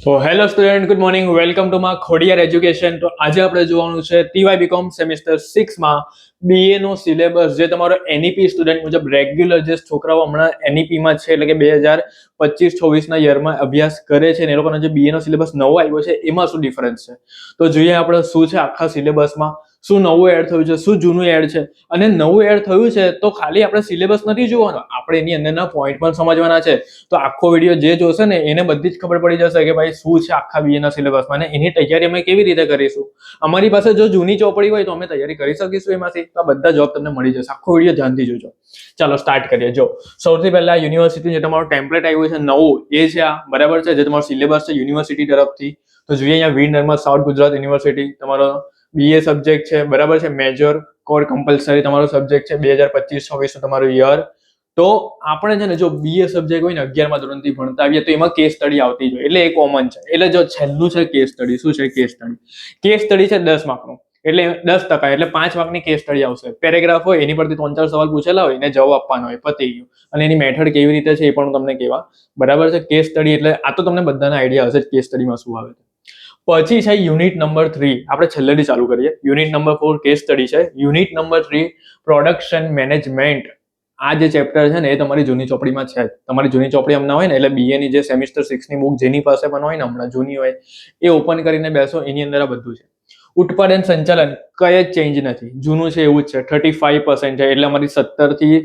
તો hello student, good morning, welcome to માં Khodiyar education. તો આજે આપણે જોવાનું છે ટીવાય બીકોમ સેમિસ્ટર 6 માં બીએ નો સિલેબસ, જે તમારો એનઈપી સ્ટુડન્ટ મુજબ રેગ્યુલર જે છોકરાઓ હમણાં એનઈપી માં છે, એટલે કે 2025-26 ના યરમાં અભ્યાસ કરે છે ને એ લોકોનો જે બીએ નો સિલેબસ નવો આવ્યો છે એમાં શું ડિફરન્સ છે. તો જોઈએ આપણે શું છે આખા સિલેબસમાં, શું નવું એડ થયું છે, શું જૂનું એડ છે. અને નવું એડ થયું છે તો ખાલી આપણે સિલેબસ નથી જોવાનો, આપણે એની અંદરના પોઈન્ટ પણ સમજવાના છે. તો આખો વિડીયો જે જોશે ને એને બધી જ ખબર પડી જશે કે ભાઈ શું છે આખા બીએ ના સિલેબસમાં, અને એની તૈયારી અમે કેવી રીતે કરીશું. અમારી પાસે જો જૂની ચોપડી હોય તો અમે તૈયારી કરી શકીશું એમાંથી. તો આ બધા જોબ તમને મળી જશે. આખો વિડીયો ધ્યાનથી જોજો. ચાલો સ્ટાર્ટ કરીએ. જો સૌથી પહેલા યુનિવર્સિટી જે તમારું ટેમ્પલેટ આવ્યું છે નવું, એ છે આ, બરાબર છે, જે તમારો સિલેબસ છે યુનિવર્સિટી તરફથી. તો જોઈએ અહીંયા વીર નર્મદ સાઉથ ગુજરાત યુનિવર્સિટી તમારો બીએ સબ્જેક્ટ છે, બરાબર છે, મેજર કોર કમ્પલસરી તમારો સબ્જેક્ટ છે 2025-26 નું તમારું યર. તો આપણે છે ને જો બીએ સબ્જેક્ટ હોય ને 11મા ધોરણથી ભણતા આવીએ તો એમાં કેસ સ્ટડી આવતી જ હોય, એટલે એ કોમન છે. એટલે જો છેલ્લું છે કેસ સ્ટડી. શું છે કેસ સ્ટડી? કેસ સ્ટડી છે 10 માર્કનું, એટલે 10%, એટલે 5 માર્કની કેસ સ્ટડી આવશે. પેરેગ્રાફ હોય એની પરથી 3-4 સવાલ પૂછેલા હોય ને જવાબ આપવાનો હોય, પતી ગયું. અને એની મેથડ કેવી રીતે છે એ પણ હું તમને કહેવા, બરાબર છે. કેસ સ્ટડી એટલે આ તો તમને બધાને આઈડિયા હશે કેસ સ્ટડીમાં શું આવે છે. પછી છે યુનિટ નંબર 3, આપણે છેલ્લેથી ચાલુ કરીએ. યુનિટ નંબર 4 કેસ સ્ટડી છે. Unit number 3 production management. આ જે ચેપ્ટર છે ને એ તમારી જૂની ચોપડીમાં છે. તમારી જૂની ચોપડી હમણાં હોય ને, એટલે બીએ ની જે સેમિસ્ટર 6 ની બુક જેની પાસે પણ હોય ને હમણાં જૂની હોય, એ ઓપન કરીને બેસો, એની અંદર આ બધું છે. ઉત્પાદન સંચાલન કઈ જ ચેન્જ નથી, જૂનું છે એવું જ છે. 35% છે, એટલે અમારી 17 થી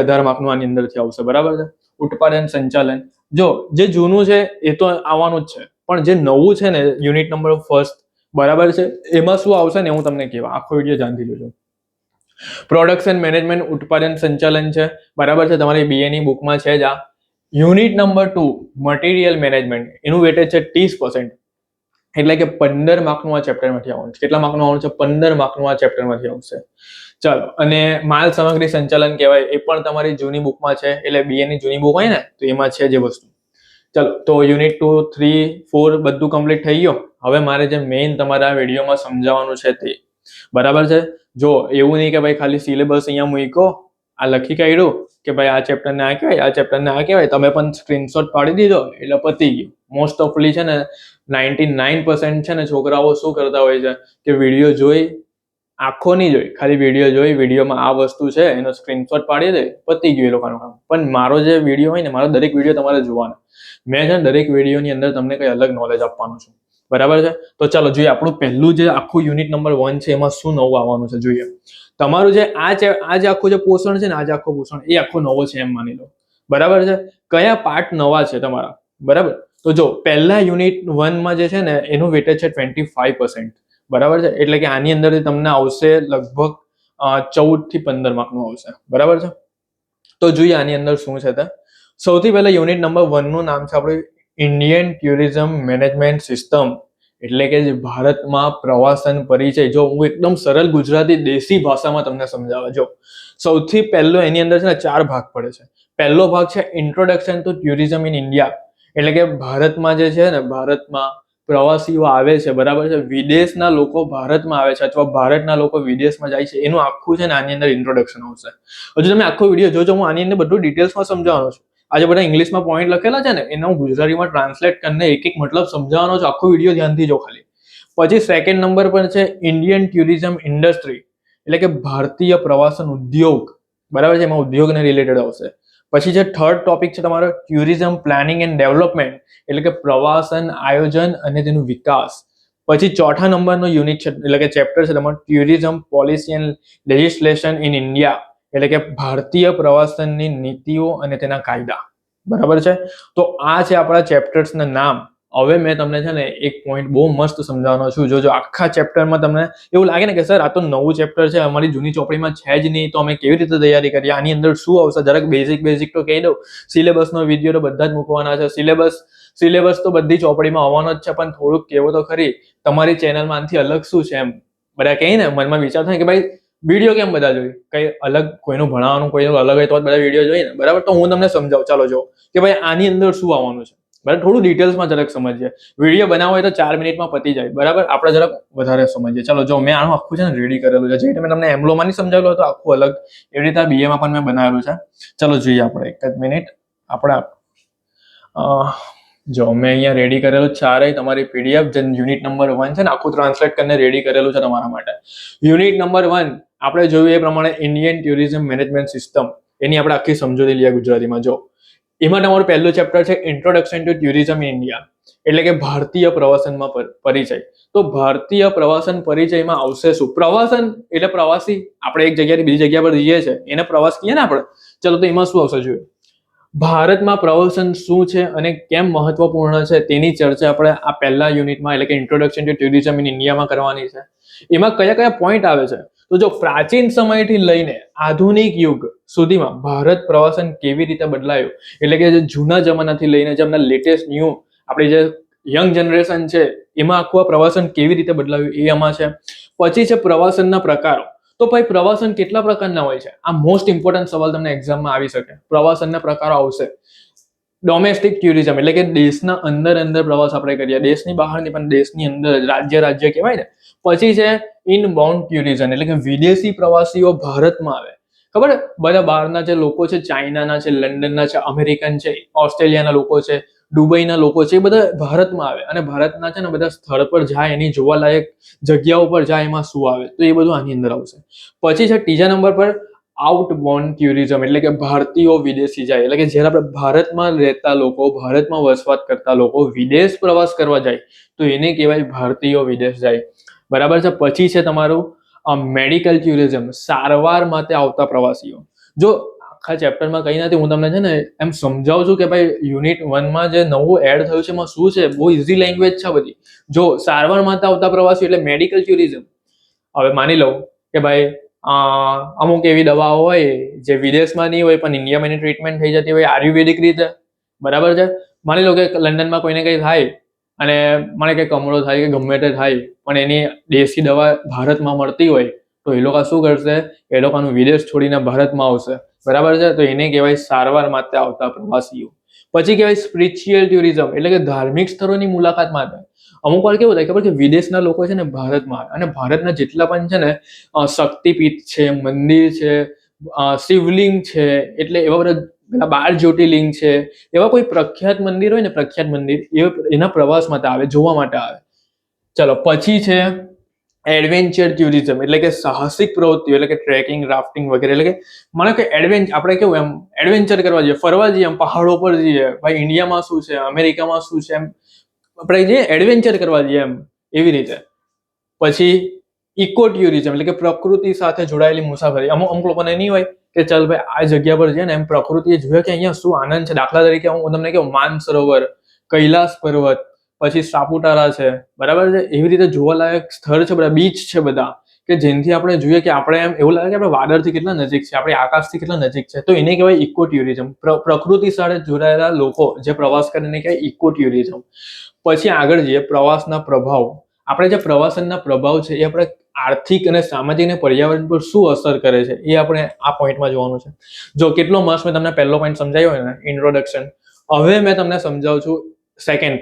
18 માર્કનું આની અંદરથી આવશે, બરાબર છે. ઉત્પાદન સંચાલન જો જે જૂનું છે એ તો આવવાનું જ છે, પણ જે નવું છે ને યુનિટ નંબર 1, બરાબર છે, એમાં શું આવશે ને હું તમને કહેવા. આખો વિડીયો ધ્યાનથી જોજો. પ્રોડક્શન મેનેજમેન્ટ ઉત્પાદન સંચાલન છે, બરાબર છે, તમારી બીએ ની બુકમાં છે જ આ. યુનિટ નંબર 2 મટીરિયલ મેનેજમેન્ટ, એનું વેટેજ છે 30%, એટલે કે 15 માર્કનું આ ચેપ્ટરમાંથી આવવાનું છે. કેટલા માર્કનું આવવાનું છે? 15 માર્કનું આ ચેપ્ટરમાંથી આવશે. ચાલો, અને માલ સામગ્રી સંચાલન કહેવાય, એ પણ તમારી જૂની બુકમાં છે, એટલે બીએ ની જૂની બુક હોય ને તો એમાં છે જે વસ્તુ. ચાલો, તો યુનિટ 2, 3, 4 બધું કમ્પ્લીટ થઈ ગયું. હવે મારે જે મેઇન તમારા વિડીયોમાં સમજાવવાનું છે તે, બરાબર છે. જો એવું નહીં કે ભાઈ ખાલી સિલેબસ અહીંયા મૂકો, આ લખી કાઢ્યું કે ભાઈ આ ચેપ્ટર ને આ કહેવાય, આ ચેપ્ટર ને આ કહેવાય, તમે પણ સ્ક્રીનશોટ પાડી દીધો એટલે પતી ગયું. મોસ્ટ ઓફલી છે ને 99% છે ને છોકરાઓ શું કરતા હોય છે કે વિડીયો જોઈ, આખો નહીં જોઈ, ખાલી વિડીયો જોઈ, વિડીયોમાં આ વસ્તુ છે એનો સ્ક્રીનશોટ પાડી દે, પતી ગયું એ લોકોનું કામ. પણ મારો જે વિડીયો હોય ને, મારો દરેક વિડીયો તમારે જોવાનો. મેં છે ને દરેક વિડીયોની અંદર તમને કંઈ અલગ નોલેજ આપવાનું છું, બરાબર છે. તો ચાલો જોઈએ આપણું પહેલું જે આખું યુનિટ નંબર 1 છે એમાં શું નવું આવવાનું છે જોઈએ. તમારું જે આ જે આખું જે પોષણ છે ને, આ જે આખો પોષણ એ આખો નવો છે એમ માની લો, બરાબર છે. કયા પાર્ટ નવા છે તમારા, બરાબર? તો જો પહેલા યુનિટ 1 માં જે છે ને એનું વેટેજ છે 25%, બરાબર છે, એટલે કે આની અંદરથી તમને આવશે લગભગ 14 થી 15 માર્કનું આવશે, બરાબર છે. તો જોઈએ આની અંદર શું છે તે. સૌથી પહેલા યુનિટ નંબર 1 નું નામ છે આપણું ઇન્ડિયન ટુરિઝમ મેનેજમેન્ટ સિસ્ટમ, એટલે કે જે ભારતમાં પ્રવાસન પરિચય. જો હું એકદમ સરળ ગુજરાતી દેશી ભાષામાં તમને સમજાવવા, જો સૌથી પહેલો એની અંદર છે ને 4 ભાગ પડે છે. પહેલો ભાગ છે introduction to tourism in India, એટલે કે ભારતમાં જે છે ને, ભારતમાં પ્રવાસીઓ આવે છે, બરાબર છે, વિદેશના લોકો ભારતમાં આવે છે અથવા ભારતના લોકો વિદેશમાં જાય છે, એનું આખું છે ને આની અંદર ઇન્ટ્રોડક્શન આવશે. હજુ તમે આખો વિડીયો જોજો, હું આની અંદર બધું ડિટેલ્સમાં સમજાવવાનો છું. આજે બધા ઇંગ્લિશમાં પોઈન્ટ લખેલા છે ને એને હું ગુજરાતીમાં ટ્રાન્સલેટ કરીને એક એક મતલબ સમજાવવાનો છું. આખો વિડીયો ધ્યાનથી જો ખાલી. પછી સેકન્ડ નંબર પર છે ઇન્ડિયન ટુરિઝમ ઇન્ડસ્ટ્રી, એટલે કે ભારતીય પ્રવાસન ઉદ્યોગ, બરાબર છે, એમાં ઉદ્યોગને રિલેટેડ આવશે. પછી જે થર્ડ ટોપિક છે તમારો ટુરિઝમ પ્લાનિંગ એન્ડ ડેવલપમેન્ટ, એટલે કે પ્રવાસન આયોજન અને તેનું વિકાસ. પછી ચોથા નંબરનો યુનિટ છે, એટલે કે ચેપ્ટર છે તમારો tourism policy and legislation in India, એટલે કે ભારતીય પ્રવાસનની નીતિઓ અને તેના કાયદા, બરાબર છે. તો આ છે આપણા ચેપ્ટર્સના નામ. હવે મેં તમને છે ને એક પોઈન્ટ બહુ મસ્ત સમજાવવાનો છું. જો આખા ચેપ્ટરમાં તમને એવું લાગે ને કે સર આ તો નવું ચેપ્ટર છે, અમારી જૂની ચોપડીમાં છે જ નહીં, તો અમે કેવી રીતે તૈયારી કરીએ, આની અંદર શું આવશે, જરાક બેઝિક તો કહી દઉં. સિલેબસનો વિડીયો તો બધા જ મૂકવાના છે. સિલેબસ તો બધી ચોપડીમાં આવવાનો જ છે, પણ થોડુંક કહેવું તો ખરી, તમારી ચેનલમાં આનાથી અલગ શું છે એમ. બધા કહે ને, મનમાં વિચાર થાય કે ભાઈ વિડીયો કેમ બધા જોઈ, કઈ અલગ કોઈનું ભણાવવાનું કોઈનું અલગ હોય તો બધા વિડીયો જોઈએ ને, બરાબર. તો હું તમને સમજાવું, ચાલો જો કે ભાઈ આની અંદર શું આવવાનું છે, બરાબર. થોડું ડિટેલ્સમાં જરાક સમજીએ. વિડીયો બનાવવો હોય તો 4 મિનિટમાં પતી જાય, બરાબર. આપણે જરાક વધારે સમજીએ. ચાલો જો મેં આનું આખું છે ને રેડી કરેલું છે, જે રીતે મેં તમને એમ્બ્લોમાં નહીં સમજાવેલું હતું આખું અલગ, એવી રીતે બીએમાં પણ મેં બનાવેલું છે. ચાલો જોઈએ આપણે એક જ મિનિટ. આપણે જો મેં અહીંયા રેડી કરેલું ચારેય તમારી પીડીએફ જે યુનિટ નંબર 1 છે ને આખું ટ્રાન્સલેટ કરીને રેડી કરેલું છે તમારા માટે. યુનિટ નંબર 1 આપણે જોયું એ પ્રમાણે ઇન્ડિયન ટુરિઝમ મેનેજમેન્ટ સિસ્ટમ, એની આપણે આખી સમજૂતી લઈએ ગુજરાતીમાં. જો એમાં તમારું પહેલું ચેપ્ટર છે introduction to tourism in India, એટલે કે ભારતીય પ્રવાસનમાં પરિચય. તો ભારતીય પ્રવાસન પરિચયમાં આવશે શું? પ્રવાસન એટલે પ્રવાસી, આપણે એક જગ્યાથી બીજી જગ્યા પર જઈએ છીએ એને પ્રવાસ કહીએ ને આપણે. ચલો તો એમાં શું આવશે જોઈએ. ભારતમાં પ્રવાસન શું છે અને કેમ મહત્વપૂર્ણ છે તેની ચર્ચા આપણે આ પહેલા યુનિટમાં એટલે કે ઇન્ટ્રોડક્શન ટુ ટુરિઝમ ઇન ઇન્ડિયામાં કરવાની છે. એમાં કયા કયા પોઈન્ટ આવે છે? તો જો પ્રાચીન સમયથી લઈને આધુનિક યુગ સુધીમાં ભારત પ્રવાસન કેવી રીતે બદલાયું, એટલે કે જે જૂના જમાનાથી લઈને જે હમણાં લેટેસ્ટ ન્યૂ આપણી જે યંગ જનરેશન છે એમાં આખું આ પ્રવાસન કેવી રીતે બદલાયું એ આમાં છે. પછી છે પ્રવાસનના પ્રકારો. તો ભાઈ પ્રવાસન કેટલા પ્રકારના હોય છે? આ મોસ્ટ ઇમ્પોર્ટન્ટ સવાલ તમને એક્ઝામમાં આવી શકે. પ્રવાસનના પ્રકારો આવશે. ડોમેસ્ટિક ટુરિઝમ એટલે કે દેશના અંદર પ્રવાસ આપણે કરીએ, દેશની બહાર નહીં પણ દેશની અંદર, રાજ્ય કહેવાય ને. પછી છે ઇનબાઉન્ડ ટુરિઝમ એટલે કે વિદેશી પ્રવાસીઓ ભારતમાં આવે. ખબર બધા બહારના જે લોકો છે, ચાઇનાના છે, લંડનના છે, અમેરિકન છે, ઓસ્ટ્રેલિયાના લોકો છે, દુબઈના લોકો છે, એ બધા ભારતમાં આવે અને ભારતના છે ને બધા સ્થળ પર જાય, એની જોવાલાયક જગ્યાઓ પર જાય, એમાં શું આવે તો એ બધું આની અંદર આવશે. પછી છે ત્રીજા નંબર પર આઉટબાઉન્ડ ટુરિઝમ એટલે કે ભારતીયો વિદેશી જાય, એટલે કે જ્યારે આપણે ભારતમાં રહેતા લોકો, ભારતમાં વસવાટ કરતા લોકો વિદેશ પ્રવાસ કરવા જાય તો એને કહેવાય ભારતીયો વિદેશ જાય. બરાબર છે. પછી છે તમારું મેડિકલ ટુરિઝમ, સારવાર માટે આવતા પ્રવાસીઓ. જો આખા ચેપ્ટરમાં કંઈ નથી, હું તમને છે ને એમ સમજાવું છું કે ભાઈ યુનિટ 1માં જે નવું એડ થયું છે એમાં શું છે. બહુ ઇઝી લેંગ્વેજ છે બધી. જો સારવાર માટે આવતા પ્રવાસીઓ એટલે મેડિકલ ટુરિઝમ. હવે માની લઉં કે ભાઈ અમુક એવી દવાઓ હોય જે વિદેશમાં નહીં હોય પણ ઇન્ડિયામાં એની ટ્રીટમેન્ટ થઈ જતી હોય આયુર્વેદિક રીતે. બરાબર છે. માની લો કે લંડનમાં કોઈને કંઈ થાય અને મને કંઈ કમળો થાય કે ગમે તે થાય પણ એની દેશી દવા ભારતમાં મળતી હોય તો એ લોકો શું કરશે? એ લોકોનું વિદેશ છોડીને ભારતમાં આવશે. બરાબર છે. તો એને કહેવાય સારવાર માટે આવતા પ્રવાસીઓ. પછી કહેવાય સ્પિરિચ્યુઅલ ટુરિઝમ એટલે કે ધાર્મિક સ્થળોની મુલાકાત માટે. અમુક વાર કેવું થાય ખબર કે વિદેશના લોકો છે ને ભારતમાં આવે અને ભારતના જેટલા પણ છે ને શક્તિપીઠ છે, મંદિર છે, શિવલિંગ છે, એટલે એવા બધા 12 જ્યોતિર્લિંગ છે, એવા કોઈ પ્રખ્યાત મંદિર હોય ને, પ્રખ્યાત મંદિર એના પ્રવાસ માટે આવે, જોવા માટે આવે. ચલો પછી છે એડવેન્ચર ટુરિઝમ એટલે કે સાહસિક પ્રવૃત્તિઓ એટલે કે ટ્રેકિંગ, રાફ્ટિંગ વગેરે. એટલે કે મને કે આપણે કેવું એમ એડવેન્ચર કરવા જઈએ, ફરવા જઈએ, એમ પહાડો પર જઈએ. ભાઈ ઇન્ડિયામાં શું છે, અમેરિકામાં શું છે, એમ આપણે જે એડવેન્ચર કરવા જઈએ એમ એવી રીતે. પછી ઇકો ટુરિઝમ એટલે કે પ્રકૃતિ સાથે જોડાયેલી મુસાફરી. અમુક લોકોને નહીં હોય કે ચાલ ભાઈ આ જગ્યા પર છે ને એમ પ્રકૃતિએ જોયા કે અહીંયા શું આનંદ છે. દાખલા તરીકે હું તમને કહું માનસરોવર, કૈલાસ પર્વત, પછી સાપુતારા છે. બરાબર છે. એવી રીતે જોવાલાયક સ્થળ છે બધા, બીચ છે બધા કે જેનાથી આપણે જોઈએ કે આપણે એમ એવું લાગે કે આપણે વાદળથી કેટલા નજીક છે, આપણે આકાશથી કેટલા નજીક છે. તો એને કહેવાય ઇકો ટુરિઝમ. પ્રકૃતિ સાથે જોડાયેલા લોકો જે પ્રવાસ કરે એને કહેવાય ઇકો ટુરિઝમ. પછી આગળ જઈએ પ્રવાસના પ્રભાવ. આપણે જે પ્રવાસનના પ્રભાવ છે એ આપણે આર્થિક અને સામાજિક અને પર્યાવરણ પર શું અસર કરે છે એ આપણે આ પોઈન્ટમાં જોવાનું છે. જો કેટલો મસ્ત મેં તમને પહેલો પોઈન્ટ સમજાવ્યો હોય ને ઇન્ટ્રોડક્શન, હવે મેં તમને સમજાવું છું second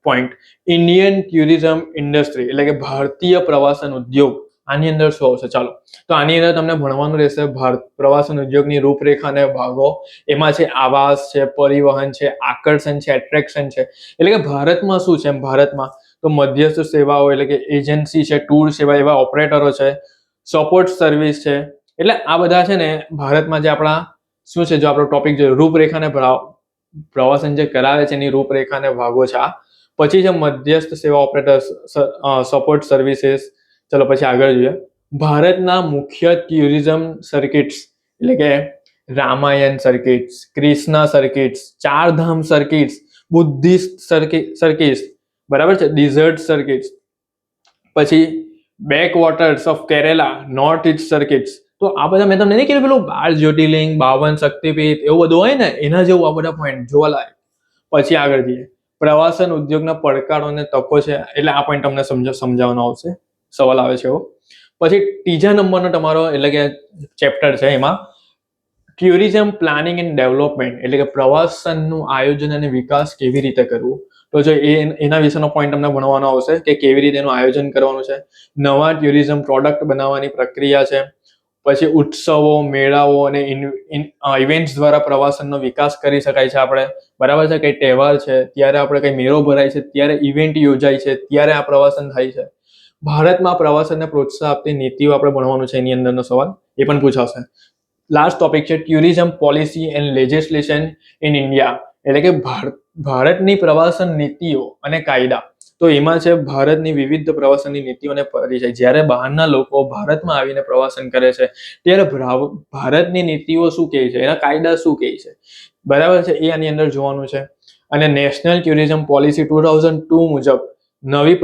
point Indian tourism industry એટલે કે ભારતીય પ્રવાસન ઉદ્યોગ. આની અંદર શું આવશે? ચાલો તો આની અંદર તમને ભણવાનું રહેશે ભારત પ્રવાસન ઉદ્યોગની રૂપરેખા અને ભાગો. એમાં છે આવાસ છે, પરિવહન છે, આકર્ષણ છે, એટ્રેક્શન છે. એટલે કે ભારતમાં શું છે, ભારતમાં તો મધ્યસ્થ સેવાઓ એટલે કે એજન્સી છે, ટૂર સેવા, એવા ઓપરેટરો છે, સપોર્ટ સર્વિસ છે. એટલે આ બધા છે ને ભારતમાં જે આપણા શું છે, જો આપણો ટોપિક જોઈએ રૂપરેખાને પ્રવાસન જે કરાવે છે એની રૂપરેખાને ભાગો છે આ. પછી છે મધ્યસ્થ સેવા ઓપરેટર્સ, સપોર્ટ સર્વિસીસ. ચલો પછી આગળ જોઈએ ભારતના મુખ્ય ટુરિઝમ સર્કિટ્સ એટલે કે Ramayana circuits, Krishna circuits, Chardham circuits, Buddhist circuits. બરાબર છે. Desert circuits. પછી backwaters of Kerala, north east circuits. તો આ બધા મેં તમને નહીં કીધું પેલું 12 જ્યોતિર્લિંગ, 52 શક્તિપીઠ એવું બધું હોય ને એના જેવું આ બધા પોઈન્ટ જોવાલાયક. પછી આગળ જઈએ પ્રવાસન ઉદ્યોગના પડકારો અને તકો છે, એટલે આ પોઈન્ટ તમને સમજાવવાનો આવશે, સવાલ આવે છે એવો. પછી ત્રીજા નંબરનો તમારો એટલે કે ચેપ્ટર છે એમાં ટુરિઝમ પ્લાનિંગ એન્ડ ડેવલપમેન્ટ એટલે કે પ્રવાસનનું આયોજન અને વિકાસ કેવી રીતે કરવું. તો જો એના વિશેનો પોઈન્ટ તમને ભણવાનો આવશે કે કેવી રીતે એનું આયોજન કરવાનું છે, નવા ટુરિઝમ પ્રોડક્ટ બનાવવાની પ્રક્રિયા છે. પછી ઉત્સવો, મેળાઓ અને ઇવેન્ટ્સ દ્વારા પ્રવાસનનો વિકાસ કરી શકાય છે આપણે. બરાબર છે. કઈ તહેવાર છે ત્યારે આપણે કઈ મેળો ભરાય છે, ત્યારે ઇવેન્ટ યોજાય છે, ત્યારે આ પ્રવાસન થાય છે. ભારતમાં પ્રવાસનને પ્રોત્સાહન આપતી નીતિઓ આપણે ભણવાનું છે, એની અંદરનો સવાલ એ પણ પૂછાશે. લાસ્ટ ટોપિક છે tourism policy and legislation in India, એટલે કે ભારતની પ્રવાસન નીતિઓ અને કાયદા. તો એમાં છે ભારતની વિવિધ પ્રવાસનની નીતિઓ અને પરિચય. જ્યારે બહારના લોકો ભારતમાં આવીને પ્રવાસન કરે છે ત્યારે ભારતની નીતિઓ શું કહે છે, એના કાયદા શું કહે છે, બરાબર છે, એ આની અંદર જોવાનું છે. અને નેશનલ ટુરિઝમ પોલિસી 2002 મુજબ નવી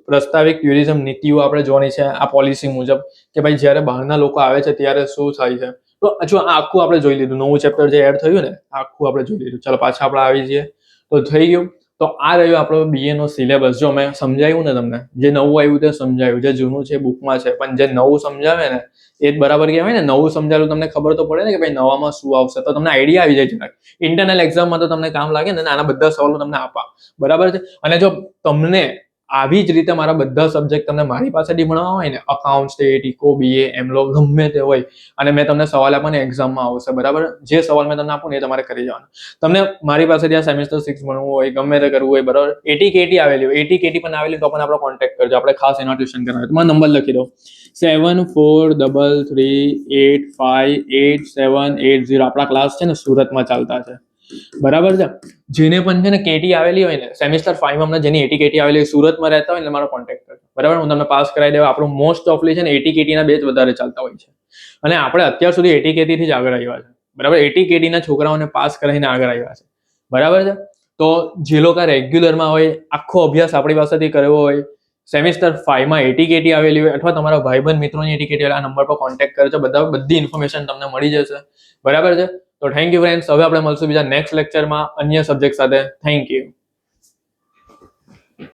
પ્રસ્તાવિક ટુરિઝમ નીતિઓ આપણે જોવાની છે આ પોલિસી મુજબ, કે ભાઈ જ્યારે બહારના લોકો આવે છે ત્યારે શું થાય છે. તો જો આ આખું આપણે જોઈ લીધું, નવું ચેપ્ટર જે એડ થયું ને આખું આપણે જોઈ લીધું. ચાલો પાછા આપણે આવી જઈએ. તો થઈ ગયું. તો આ રહ્યો આપણો BA નો સિલેબસ. જો મેં સમજાવ્યું ને તમને, જે નવું આવ્યું તે સમજાવ્યું, જે જૂનું છે બુકમાં છે, પણ જે નવું સમજાવે ને એ જ બરાબર કહેવાય ને. નવું સમજાવેલું તમને ખબર તો પડે ને કે ભાઈ નવામાં શું આવશે, તો તમને આઈડિયા આવી જાય જરાક. ઇન્ટરનલ એક્ઝામમાં તો તમને કામ લાગે ને, આના બધા સવાલો તમને આપા, બરાબર છે. અને જો તમને આવી જ રીતે મારા બધા સબ્જેક્ટ તમને મારી પાસેથી ભણવા હોય ને, અકાઉન્ટ, સ્ટેટ, ઇકો, BA, એમલો, ગમે તે હોય, અને મેં તમને સવાલ આપવા ને એક્ઝામમાં આવશે, બરાબર. જે સવાલ મેં તમને આપું ને એ તમારે કરી જવાનું. તમને મારી પાસેથી આ સેમેસ્ટર 6 ભણવું હોય, ગમે તે કરવું હોય, બરાબર. ATKT આવેલી હોય, ATKT પણ આવેલી તો પણ આપણો કોન્ટેક્ટ કરજો, આપણે ખાસ એના ટ્યુશન કરાવે. તમારો નંબર લખી દો 7433858780. આપણા ક્લાસ છે ને સુરતમાં ચાલતા છે, બરાબર છે. જેને પણ છે ને KT આવેલી હોય ને સેમેસ્ટર 5 માં, જેની ATKT આવેલી હોય, સુરતમાં રહેતા હોય ને, મારો કોન્ટેક્ટ કરજો, બરાબર. હું તમને પાસ કરાવી દેવા. આપણું મોસ્ટ ઓફલી છે ને ATKT ના બેચ વધારે ચાલતા હોય છે, અને આપણે અત્યાર સુધી ATKT થી જ આગળ આવ્યા છે, બરાબર. ATKT ના છોકરાઓને પાસ કરાવીને આગળ આવ્યા છે, બરાબર છે. તો જે લોકો રેગ્યુલરમાં હોય, આખો અભ્યાસ આપણી પાસેથી કર્યો હોય, સેમેસ્ટર 5 માં ATKT આવેલી હોય, અથવા તમારા ભાઈબંધ મિત્રોની ATKT આ નંબર પર કોન્ટેક્ટ કરજો, બધી ઇન્ફોર્મેશન તમને મળી જશે, બરાબર છે. તો થેન્ક યુ ફ્રેન્ડ્સ. હવે આપણે મળશું બીજા નેક્સ્ટ લેક્ચરમાં અન્ય સબ્જેક્ટ સાથે. Thank you.